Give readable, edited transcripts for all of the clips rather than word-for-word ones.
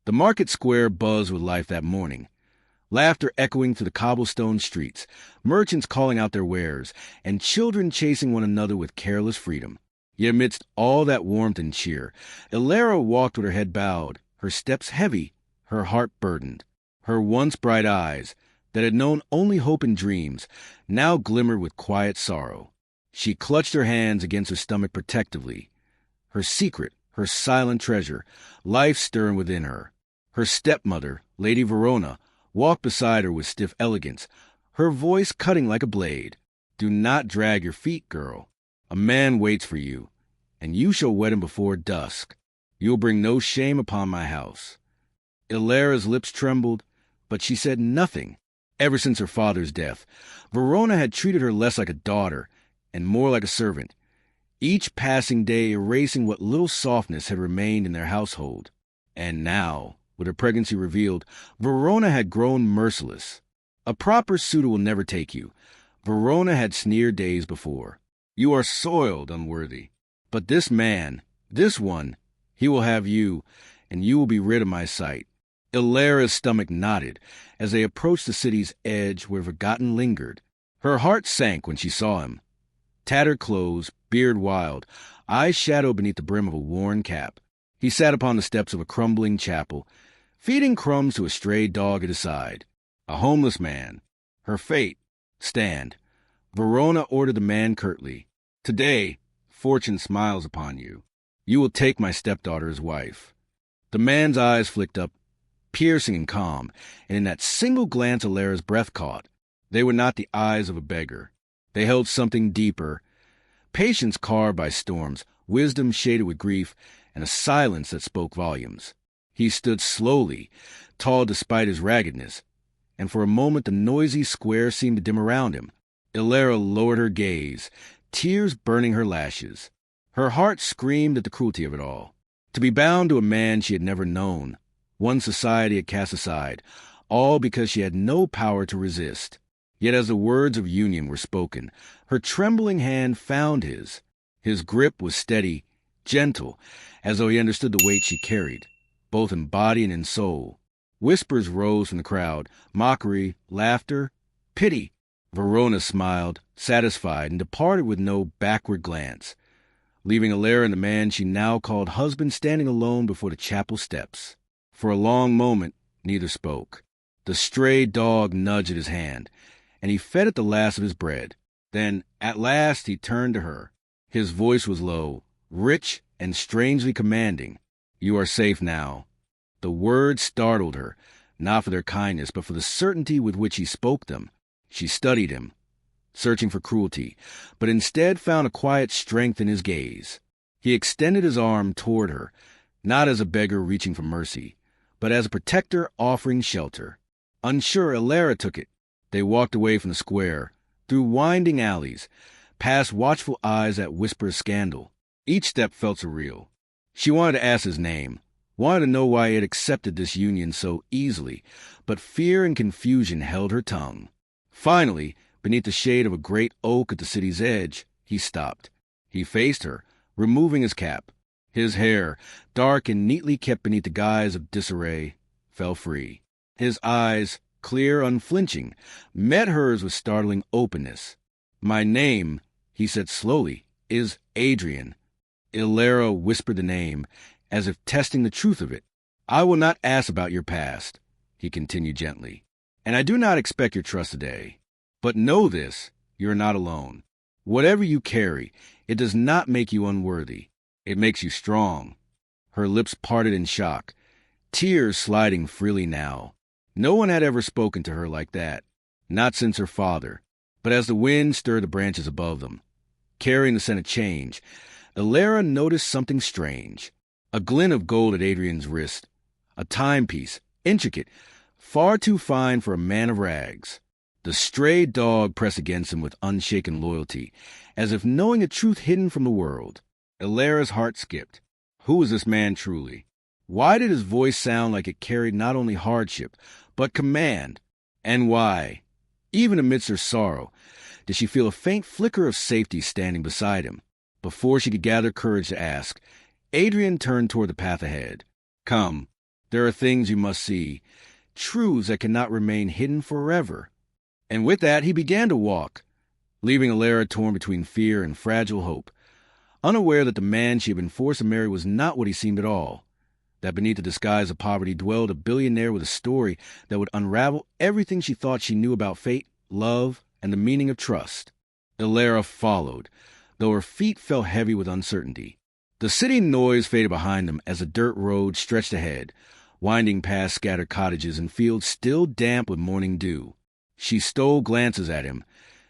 The market square buzzed with life that morning. Laughter echoing through the cobblestone streets, merchants calling out their wares, and children chasing one another with careless freedom. Yet amidst all that warmth and cheer, Ilara walked with her head bowed, her steps heavy, her heart burdened. Her once bright eyes, that had known only hope and dreams, now glimmered with quiet sorrow. She clutched her hands against her stomach protectively. Her secret, her silent treasure, life stirring within her. Her stepmother, Lady Verona, walked beside her with stiff elegance, her voice cutting like a blade. "Do not drag your feet, girl. A man waits for you, and you shall wed him before dusk. You will bring no shame upon my house." Ilara's lips trembled, but she said nothing. Ever since her father's death, Verona had treated her less like a daughter and more like a servant, each passing day erasing what little softness had remained in their household. And now, with her pregnancy revealed, Verona had grown merciless. "A proper suitor will never take you," Verona had sneered days before. "You are soiled, unworthy. But this man, this one, he will have you, and you will be rid of my sight." Ilara's stomach knotted as they approached the city's edge where Forgotten lingered. Her heart sank when she saw him. Tattered clothes, beard wild, eyes shadowed beneath the brim of a worn cap. He sat upon the steps of a crumbling chapel, feeding crumbs to a stray dog at his side. A homeless man. Her fate. Stand. Verona ordered the man curtly. "Today, fortune smiles upon you. You will take my stepdaughter as wife." The man's eyes flicked up, piercing and calm, and in that single glance Ilara's breath caught. They were not the eyes of a beggar. They held something deeper. Patience carved by storms, wisdom shaded with grief, and a silence that spoke volumes. He stood slowly, tall despite his raggedness, and for a moment the noisy square seemed to dim around him. Ilara lowered her gaze, tears burning her lashes. Her heart screamed at the cruelty of it all. To be bound to a man she had never known, one society had cast aside, all because she had no power to resist. Yet as the words of union were spoken, her trembling hand found his. His grip was steady, gentle, as though he understood the weight she carried, both in body and in soul. Whispers rose from the crowd, mockery, laughter, pity. Verona smiled, satisfied, and departed with no backward glance, leaving Ilara and the man she now called husband standing alone before the chapel steps. For a long moment, neither spoke. The stray dog nudged at his hand, and he fed it the last of his bread. Then, at last, he turned to her. His voice was low, rich, and strangely commanding. "You are safe now." The words startled her, not for their kindness, but for the certainty with which he spoke them. She studied him, searching for cruelty, but instead found a quiet strength in his gaze. He extended his arm toward her, not as a beggar reaching for mercy, but as a protector offering shelter. Unsure, Ilara took it. They walked away from the square, through winding alleys, past watchful eyes that whispered scandal. Each step felt surreal. She wanted to ask his name, wanted to know why he had accepted this union so easily, but fear and confusion held her tongue. Finally, beneath the shade of a great oak at the city's edge, he stopped. He faced her, removing his cap. His hair, dark and neatly kept beneath the guise of disarray, fell free. His eyes, clear, unflinching, met hers with startling openness. "My name," he said slowly, "is Adrian." Ilara whispered the name, as if testing the truth of it. "I will not ask about your past," he continued gently, "and I do not expect your trust today. But know this, you are not alone. Whatever you carry, it does not make you unworthy. It makes you strong." Her lips parted in shock, tears sliding freely now. No one had ever spoken to her like that, not since her father. But as the wind stirred the branches above them, carrying the scent of change, Ilara noticed something strange. A glint of gold at Adrian's wrist, a timepiece, intricate, far too fine for a man of rags. The stray dog pressed against him with unshaken loyalty, as if knowing a truth hidden from the world. Ilara's heart skipped. Who was this man truly? Why did his voice sound like it carried not only hardship, but command? And why, even amidst her sorrow, did she feel a faint flicker of safety standing beside him? Before she could gather courage to ask, Adrian turned toward the path ahead. "Come." There are things you must see, truths that cannot remain hidden forever. And with that, he began to walk, leaving Alara torn between fear and fragile hope, unaware that the man she had been forced to marry was not what he seemed at all, that beneath the disguise of poverty dwelled a billionaire with a story that would unravel everything she thought she knew about fate, love, and the meaning of trust. Alara followed, though her feet felt heavy with uncertainty. The city noise faded behind them as a dirt road stretched ahead, winding past scattered cottages and fields still damp with morning dew. She stole glances at him,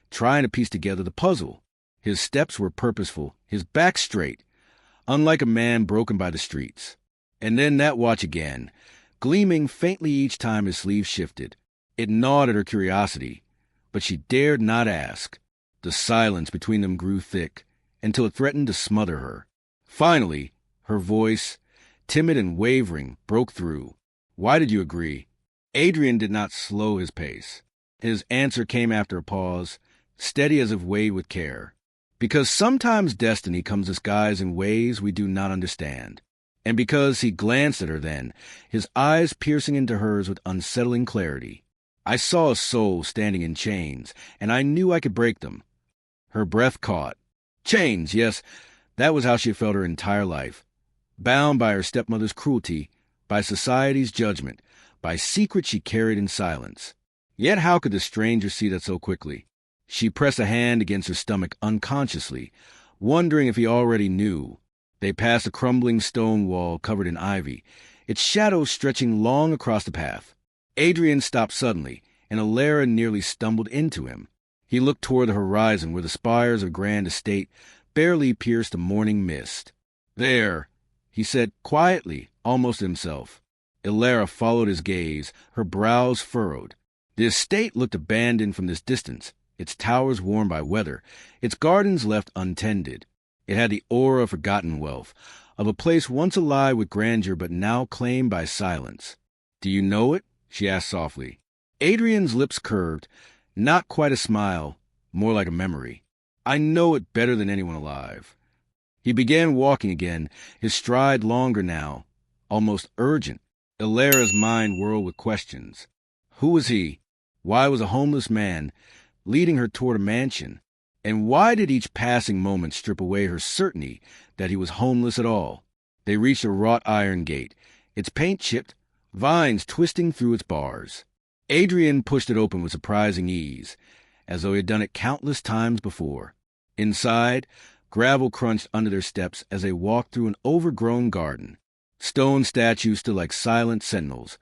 trying to piece together the puzzle. His steps were purposeful, his back straight, unlike a man broken by the streets. And then that watch again, gleaming faintly each time his sleeve shifted. It gnawed at her curiosity, but she dared not ask. The silence between them grew thick, until it threatened to smother her. Finally, her voice, timid and wavering, broke through. "Why did you agree?" Adrian did not slow his pace. His answer came after a pause, steady as if weighed with care. "Because sometimes destiny comes disguised in ways we do not understand." And because he glanced at her then, his eyes piercing into hers with unsettling clarity. "I saw a soul standing in chains, and I knew I could break them." Her breath caught. Chains, yes, that was how she felt her entire life. Bound by her stepmother's cruelty, by society's judgment, by secrets she carried in silence. Yet how could the stranger see that so quickly? She pressed a hand against her stomach unconsciously, wondering if he already knew. They passed a crumbling stone wall covered in ivy, its shadow stretching long across the path. Adrian stopped suddenly, and Alara nearly stumbled into him. He looked toward the horizon where the spires of a grand estate barely pierced the morning mist. "There," he said quietly, almost to himself. Alara followed his gaze, her brows furrowed. The estate looked abandoned from this distance, its towers worn by weather, its gardens left untended. It had the aura of forgotten wealth, of a place once alive with grandeur but now claimed by silence. "Do you know it?" she asked softly. Adrian's lips curved, not quite a smile, more like a memory. "I know it better than anyone alive." He began walking again, his stride longer now, almost urgent. Alara's mind whirled with questions. Who was he? Why was a homeless man leading her toward a mansion? And why did each passing moment strip away her certainty that he was homeless at all? They reached a wrought iron gate, its paint chipped, vines twisting through its bars. Adrian pushed it open with surprising ease, as though he had done it countless times before. Inside, gravel crunched under their steps as they walked through an overgrown garden. Stone statues stood like silent sentinels,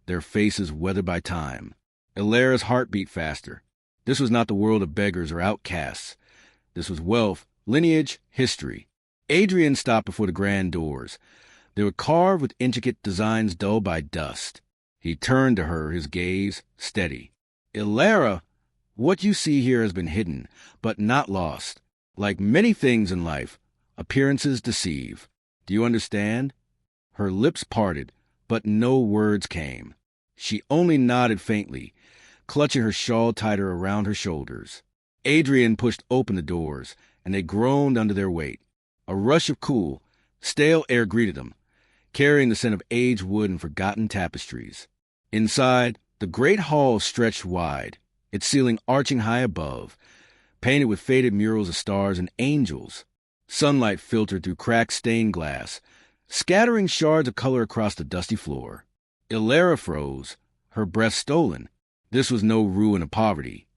their faces weathered by time. Alara's heart beat faster. This was not the world of beggars or outcasts. This was wealth, lineage, history. Adrian stopped before the grand doors. They were carved with intricate designs dulled by dust. He turned to her, his gaze steady. "Alara, what you see here has been hidden, but not lost. Like many things in life, appearances deceive. Do you understand?" Her lips parted, but no words came. She only nodded faintly, clutching her shawl tighter around her shoulders. Adrian pushed open the doors, and they groaned under their weight. A rush of cool, stale air greeted them, carrying the scent of aged wood and forgotten tapestries. Inside, the great hall stretched wide, its ceiling arching high above, painted with faded murals of stars and angels. Sunlight filtered through cracked stained glass, scattering shards of color across the dusty floor. Alara froze, her breath stolen. This was no ruin of poverty.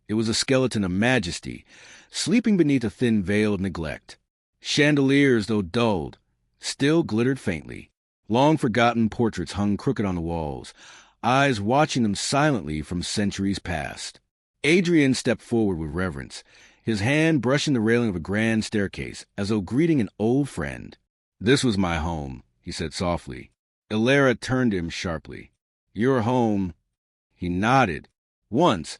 It was a skeleton of majesty, sleeping beneath a thin veil of neglect. Chandeliers, though dulled, still glittered faintly. Long-forgotten portraits hung crooked on the walls, eyes watching them silently from centuries past. Adrian stepped forward with reverence, his hand brushing the railing of a grand staircase, as though greeting an old friend. "This was my home," he said softly. Alara turned to him sharply. "Your home." He nodded. "Once,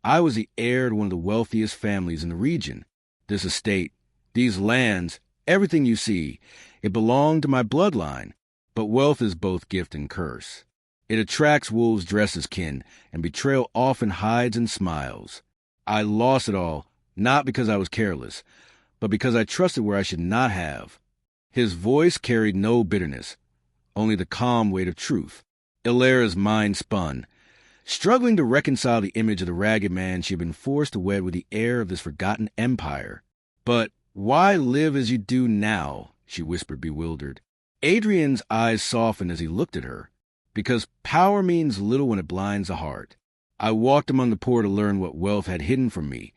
I was the heir to one of the wealthiest families in the region. This estate, these lands, everything you see, it belonged to my bloodline. But wealth is both gift and curse. It attracts wolves dressed as kin, and betrayal often hides and smiles. I lost it all, not because I was careless, but because I trusted where I should not have." His voice carried no bitterness, only the calm weight of truth. Illyra's mind spun, struggling to reconcile the image of the ragged man she had been forced to wed with the heir of this forgotten empire. But why live as you do now? She whispered, bewildered. Adrian's eyes softened as he looked at her. Because power means little when it blinds the heart. I walked among the poor to learn what wealth had hidden from me,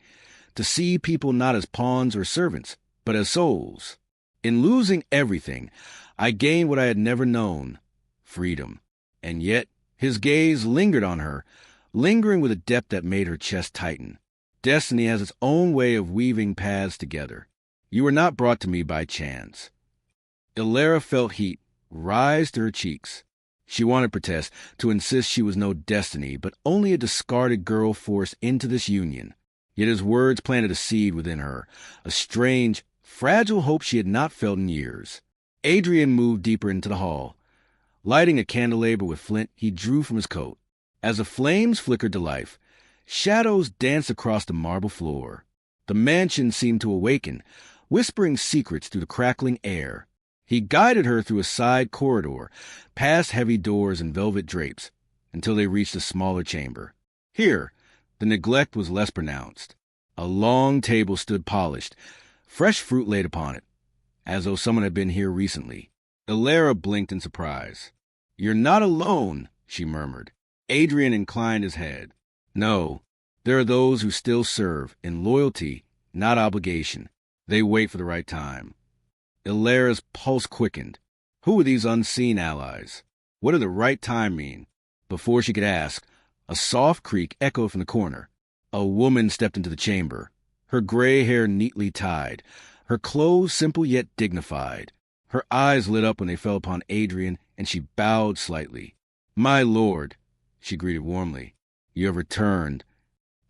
to see people not as pawns or servants, but as souls. In losing everything, I gained what I had never known, freedom. And yet, his gaze lingered on her, lingering with a depth that made her chest tighten. Destiny has its own way of weaving paths together. You were not brought to me by chance. Illyra felt heat rise to her cheeks. She wanted to protest, to insist she was no destiny, but only a discarded girl forced into this union. Yet his words planted a seed within her, a strange, fragile hope she had not felt in years. Adrian moved deeper into the hall. Lighting a candelabra with flint, he drew from his coat. As the flames flickered to life, shadows danced across the marble floor. The mansion seemed to awaken, whispering secrets through the crackling air. He guided her through a side corridor, past heavy doors and velvet drapes, until they reached a smaller chamber. Here, the neglect was less pronounced. A long table stood polished, fresh fruit laid upon it, as though someone had been here recently. Illyra blinked in surprise. "You're not alone," she murmured. Adrian inclined his head. "No, there are those who still serve, in loyalty, not obligation. They wait for the right time." Illyra's pulse quickened. Who were these unseen allies? What did the right time mean? Before she could ask, a soft creak echoed from the corner. A woman stepped into the chamber, her gray hair neatly tied, her clothes simple yet dignified. Her eyes lit up when they fell upon Adrian, and she bowed slightly. "My lord," she greeted warmly, "you have returned."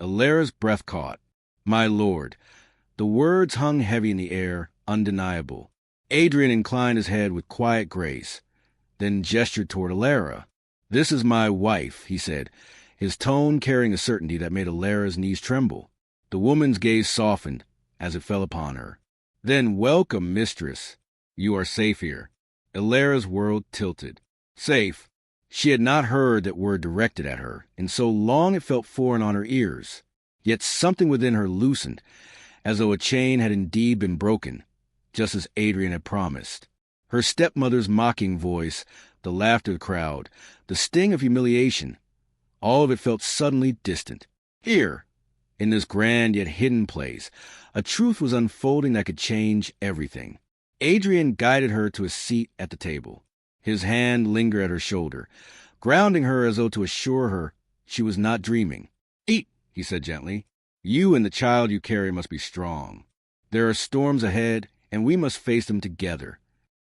Illyra's breath caught. "My lord." The words hung heavy in the air, undeniable. Adrian inclined his head with quiet grace, then gestured toward Illyra. "This is my wife," he said, his tone carrying a certainty that made Illyra's knees tremble. The woman's gaze softened as it fell upon her. "Then welcome, mistress. You are safe here." Illyra's world tilted. Safe. She had not heard that word directed at her, and so long it felt foreign on her ears. Yet something within her loosened, as though a chain had indeed been broken, just as Adrian had promised. Her stepmother's mocking voice, the laughter of the crowd, the sting of humiliation, all of it felt suddenly distant. Here, in this grand yet hidden place, a truth was unfolding that could change everything. Adrian guided her to a seat at the table. His hand lingered at her shoulder, grounding her as though to assure her she was not dreaming. "Eat," he said gently. "You and the child you carry must be strong. There are storms ahead, and we must face them together."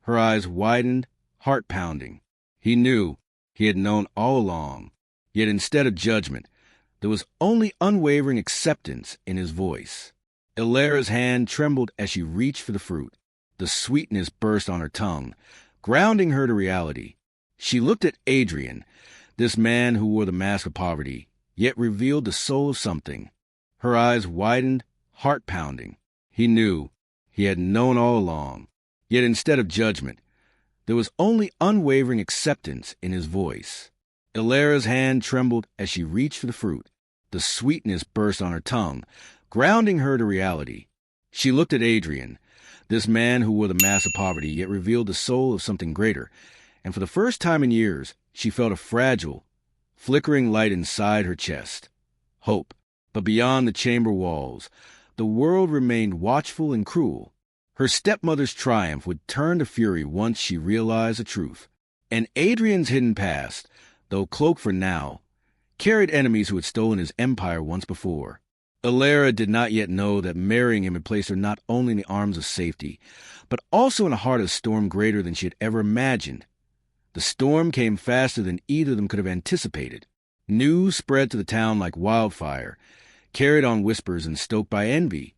Her eyes widened, heart pounding. He knew, he had known all along. Yet instead of judgment, there was only unwavering acceptance in his voice. Illyra's hand trembled as she reached for the fruit. The sweetness burst on her tongue, grounding her to reality. She looked at Adrian, this man who wore the mask of poverty, yet revealed the soul of something. Her eyes widened, heart pounding. He knew, he had known all along. Yet instead of judgment, there was only unwavering acceptance in his voice. Illyra's hand trembled as she reached for the fruit. The sweetness burst on her tongue, grounding her to reality. She looked at Adrian, this man who wore the mask of poverty, yet revealed the soul of something greater, and for the first time in years, she felt a fragile, flickering light inside her chest. Hope. But beyond the chamber walls, the world remained watchful and cruel. Her stepmother's triumph would turn to fury once she realized the truth. And Adrian's hidden past, though cloaked for now, carried enemies who had stolen his empire once before. Illyra did not yet know that marrying him had placed her not only in the arms of safety, but also in the heart of a storm greater than she had ever imagined. The storm came faster than either of them could have anticipated. News spread to the town like wildfire, carried on whispers and stoked by envy.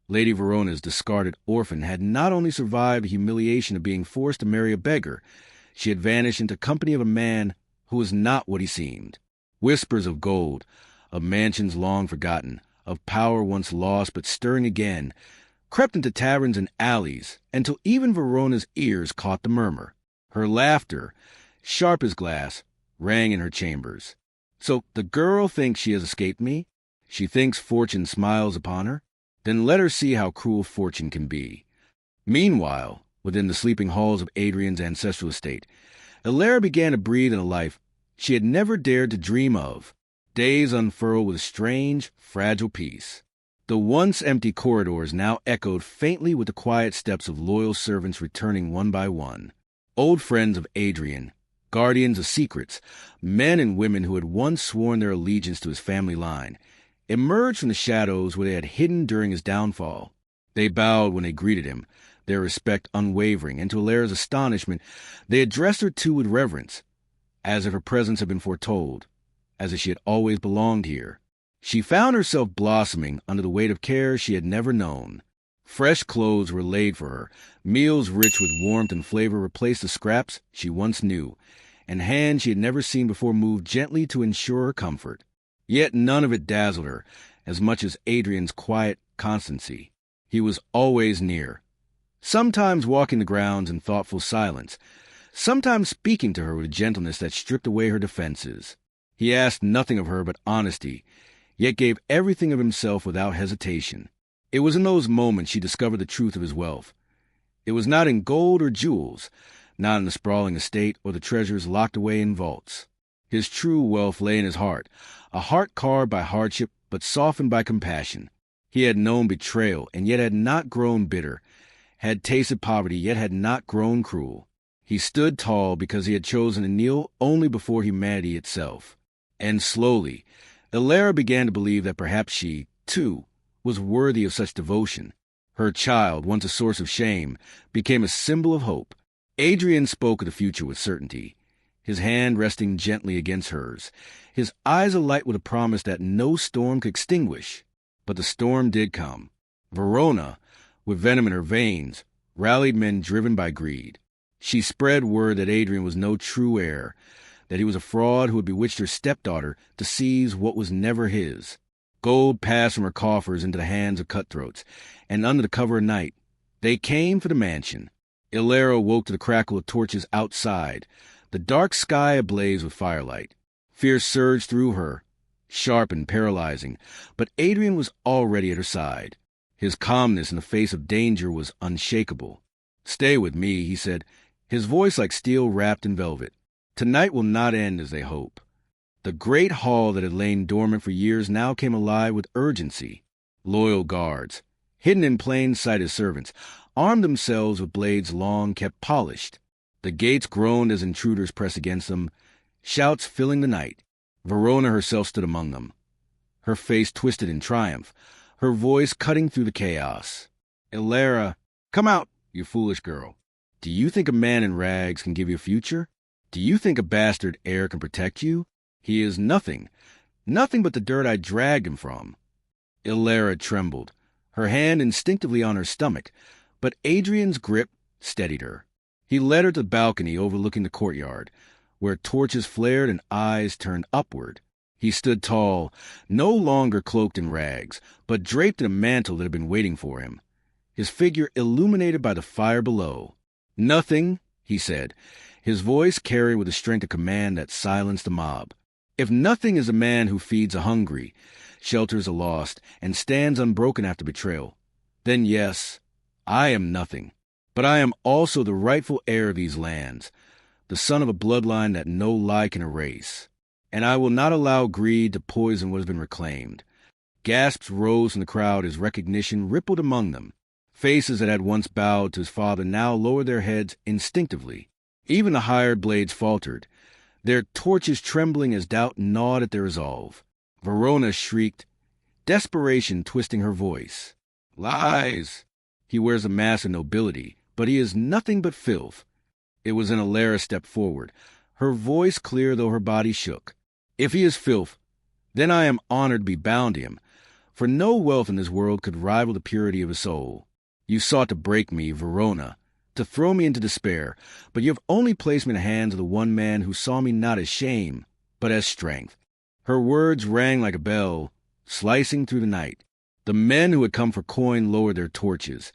Lady Verona's discarded orphan had not only survived the humiliation of being forced to marry a beggar, she had vanished into company of a man who was not what he seemed. Whispers of gold, of mansions long forgotten, of power once lost but stirring again, crept into taverns and alleys until even Verona's ears caught the murmur. Her laughter, sharp as glass, rang in her chambers. So the girl thinks she has escaped me? She thinks fortune smiles upon her? Then let her see how cruel fortune can be. Meanwhile, within the sleeping halls of Adrian's ancestral estate, Ilara began to breathe in a life she had never dared to dream of. Days unfurled with strange, fragile peace. The once empty corridors now echoed faintly with the quiet steps of loyal servants returning one by one. Old friends of Adrian, guardians of secrets, men and women who had once sworn their allegiance to his family line, emerged from the shadows where they had hidden during his downfall. They bowed when they greeted him, their respect unwavering, and to Ilara's astonishment, they addressed her too with reverence, as if her presence had been foretold, as if she had always belonged here. She found herself blossoming under the weight of care she had never known. Fresh clothes were laid for her, meals rich with warmth and flavor replaced the scraps she once knew, and hands she had never seen before moved gently to ensure her comfort. Yet none of it dazzled her as much as Adrian's quiet constancy. He was always near, sometimes walking the grounds in thoughtful silence, sometimes speaking to her with a gentleness that stripped away her defenses. He asked nothing of her but honesty, yet gave everything of himself without hesitation. It was in those moments she discovered the truth of his wealth. It was not in gold or jewels, not in the sprawling estate or the treasures locked away in vaults. His true wealth lay in his heart, a heart carved by hardship but softened by compassion. He had known betrayal and yet had not grown bitter, had tasted poverty yet had not grown cruel. He stood tall because he had chosen to kneel only before humanity itself. And slowly, Ilara began to believe that perhaps she, too, was worthy of such devotion. Her child, once a source of shame, became a symbol of hope. Adrian spoke of the future with certainty, his hand resting gently against hers, his eyes alight with a promise that no storm could extinguish. But the storm did come. Verona, with venom in her veins, rallied men driven by greed. She spread word that Adrian was no true heir, that he was a fraud who had bewitched her stepdaughter to seize what was never his. Gold passed from her coffers into the hands of cutthroats, and under the cover of night, they came for the mansion. Ilara woke to the crackle of torches outside, the dark sky ablaze with firelight. Fear surged through her, sharp and paralyzing, but Adrian was already at her side. His calmness in the face of danger was unshakable. "Stay with me," he said, his voice like steel wrapped in velvet. "Tonight will not end as they hope." The great hall that had lain dormant for years now came alive with urgency. Loyal guards, hidden in plain sight as servants, armed themselves with blades long kept polished. The gates groaned as intruders pressed against them, shouts filling the night. Verona herself stood among them, her face twisted in triumph, her voice cutting through the chaos. "Ilara, come out, you foolish girl. Do you think a man in rags can give you a future? Do you think a bastard heir can protect you? He is nothing, nothing but the dirt I dragged him from." Ilara trembled, her hand instinctively on her stomach, but Adrian's grip steadied her. He led her to the balcony overlooking the courtyard, where torches flared and eyes turned upward. He stood tall, no longer cloaked in rags, but draped in a mantle that had been waiting for him, his figure illuminated by the fire below. "Nothing," he said, his voice carried with the strength of command that silenced the mob. "If nothing is a man who feeds the hungry, shelters the lost, and stands unbroken after betrayal, then yes, I am nothing. But I am also the rightful heir of these lands, the son of a bloodline that no lie can erase. And I will not allow greed to poison what has been reclaimed." Gasps rose from the crowd as recognition rippled among them. Faces that had once bowed to his father now lowered their heads instinctively. Even the hired blades faltered, their torches trembling as doubt gnawed at their resolve. Verona shrieked, desperation twisting her voice. "Lies! He wears a mask of nobility, but he is nothing but filth." It was then Ilara stepped forward, her voice clear though her body shook. "If he is filth, then I am honored to be bound to him, for no wealth in this world could rival the purity of his soul. You sought to break me, Verona, to throw me into despair, but you have only placed me in the hands of the one man who saw me not as shame, but as strength." Her words rang like a bell, slicing through the night. The men who had come for coin lowered their torches,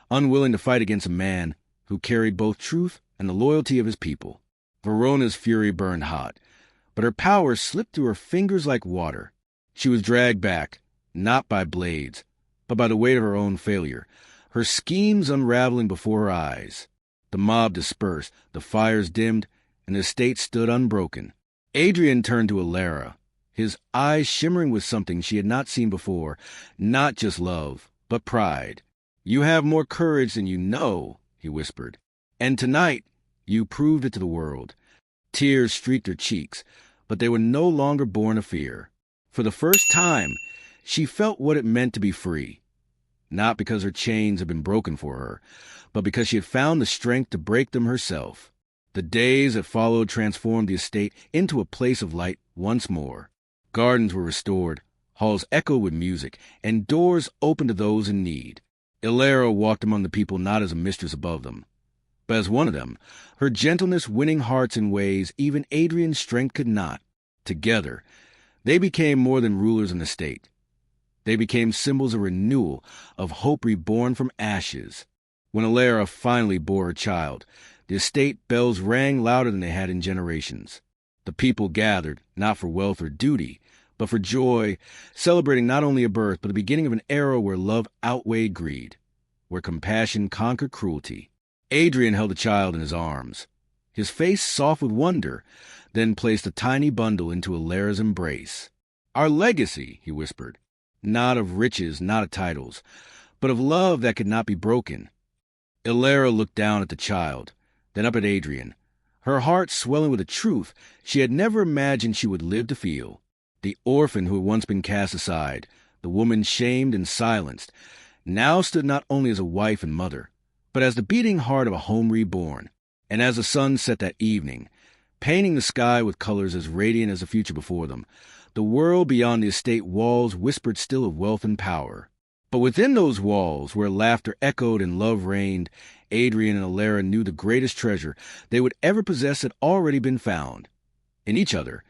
unwilling to fight against a man who carried both truth and the loyalty of his people. Verona's fury burned hot, but her power slipped through her fingers like water. She was dragged back, not by blades, but by the weight of her own failure, her schemes unraveling before her eyes. The mob dispersed, the fires dimmed, and the estate stood unbroken. Adrian turned to Alara, his eyes shimmering with something she had not seen before, not just love, but pride. "You have more courage than you know," he whispered. "And tonight, you proved it to the world." Tears streaked her cheeks, but they were no longer born of fear. For the first time, she felt what it meant to be free. Not because her chains had been broken for her, but because she had found the strength to break them herself. The days that followed transformed the estate into a place of light once more. Gardens were restored, halls echoed with music, and doors opened to those in need. Alara walked among the people not as a mistress above them, but as one of them, her gentleness winning hearts in ways even Adrian's strength could not. Together, they became more than rulers in the state. They became symbols of renewal, of hope reborn from ashes. When Alara finally bore her child, the estate bells rang louder than they had in generations. The people gathered, not for wealth or duty, but for joy, celebrating not only a birth, but the beginning of an era where love outweighed greed, where compassion conquered cruelty. Adrian held the child in his arms, his face soft with wonder, then placed a tiny bundle into Alara's embrace. "Our legacy," he whispered, "not of riches, not of titles, but of love that could not be broken." Alara looked down at the child, then up at Adrian, her heart swelling with a truth she had never imagined she would live to feel. The orphan who had once been cast aside, the woman shamed and silenced, now stood not only as a wife and mother, but as the beating heart of a home reborn. And as the sun set that evening, painting the sky with colors as radiant as the future before them, the world beyond the estate walls whispered still of wealth and power. But within those walls, where laughter echoed and love reigned, Adrian and Alara knew the greatest treasure they would ever possess had already been found. In each other,